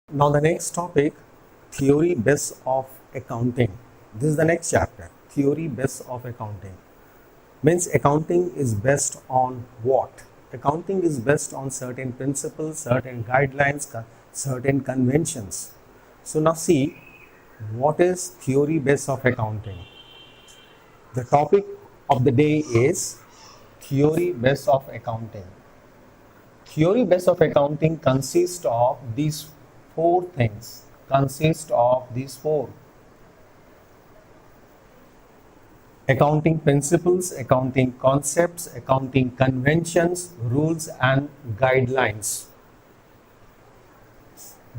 Now the next topic, theory base of accounting. This is the next chapter, theory base of accounting. Means accounting is based on what? Accounting is based on certain principles, certain guidelines, certain conventions. So now see, what is theory base of accounting? The topic of the day is theory base of accounting. Theory base of accounting consists of these four things. Accounting principles, accounting concepts, accounting conventions, rules and guidelines.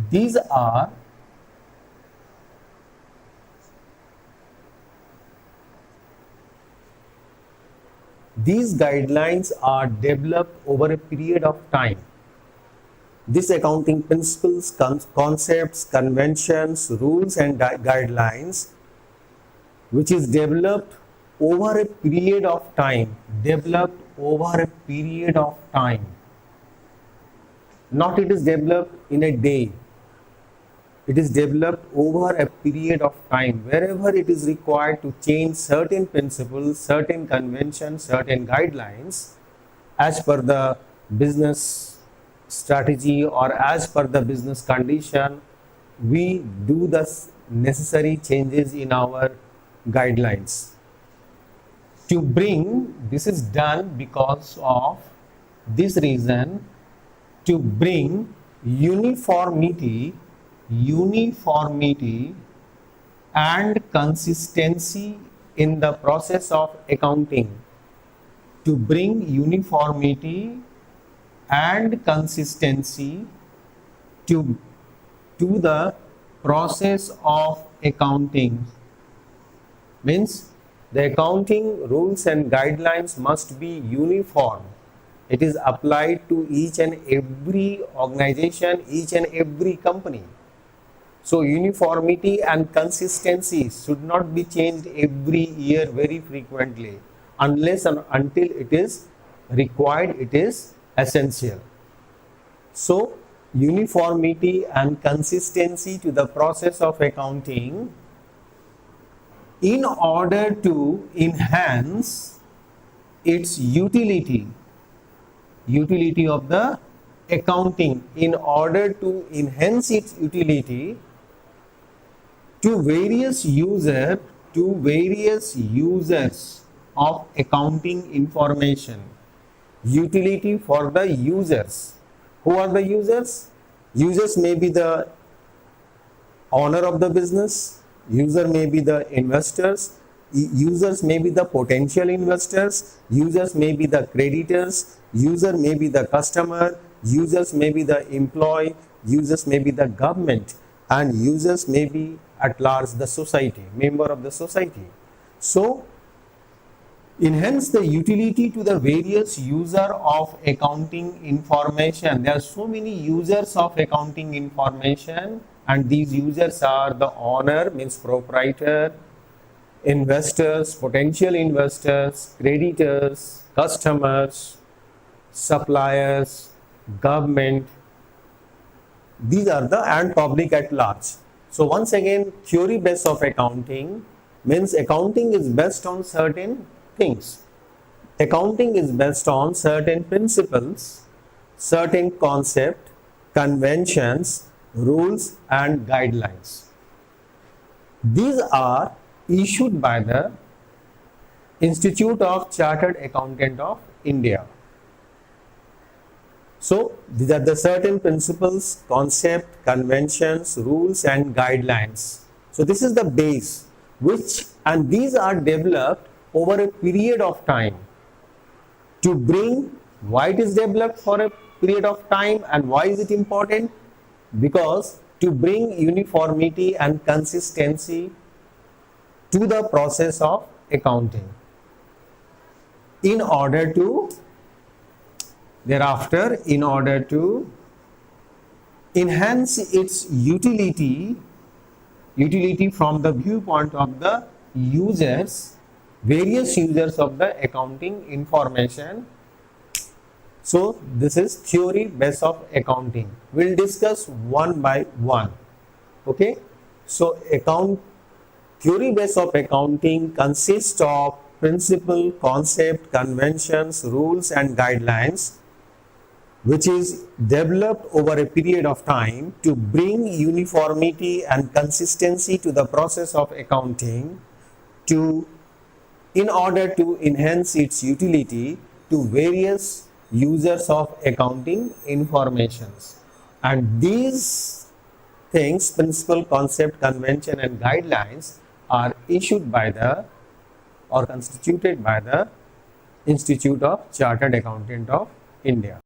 These guidelines are developed over a period of time. These accounting principles, concepts, conventions, rules and guidelines, which is developed over a period of time, Not it is developed in a day. It is developed over a period of time. Wherever it is required to change certain principles, certain conventions, certain guidelines, as per the business strategy or as per the business condition, we do the necessary changes in our guidelines. This is done because of this reason, to bring uniformity and consistency in the process of accounting. To bring uniformity and consistency to the process of accounting. Means the accounting rules and guidelines must be uniform. It is applied to each and every organization, each and every company. So uniformity and consistency should not be changed every year very frequently, unless and until it is required, it is essential. So uniformity and consistency to the process of accounting in order to enhance its utility of the accounting, in order to enhance its utility to various users of accounting information. Utility for the users. Who are the users? Users may be the owner of the business, user may be the investors, users may be the potential investors, users may be the creditors, user may be the customer, users may be the employee, users may be the government, and users may be at large the society, member of the society. So enhance the utility to the various user of accounting information. There are so many users of accounting information, and these users are the owner, means proprietor, investors, potential investors, creditors, customers, suppliers, government. These are the and public at large. So once again, theory base of accounting means accounting is based on certain things. Accounting is based on certain principles, certain concept, conventions, rules and guidelines. These are issued by the Institute of Chartered Accountant of India. So these are the certain principles, concept, conventions, rules and guidelines. So this is the base and these are developed over a period of time. To bring, why it is developed for a period of time and why is it important? Because to bring uniformity and consistency to the process of accounting, in order to enhance its utility from the viewpoint of the users, various users of the accounting information. So this is theory base of accounting. We'll discuss one by one. Okay. So theory base of accounting consists of principle, concept, conventions, rules and guidelines which is developed over a period of time to bring uniformity and consistency to the process of accounting in order to enhance its utility to various users of accounting informations. And these things, principle, concept, convention and guidelines, are issued by the or constituted by the Institute of Chartered Accountant of India.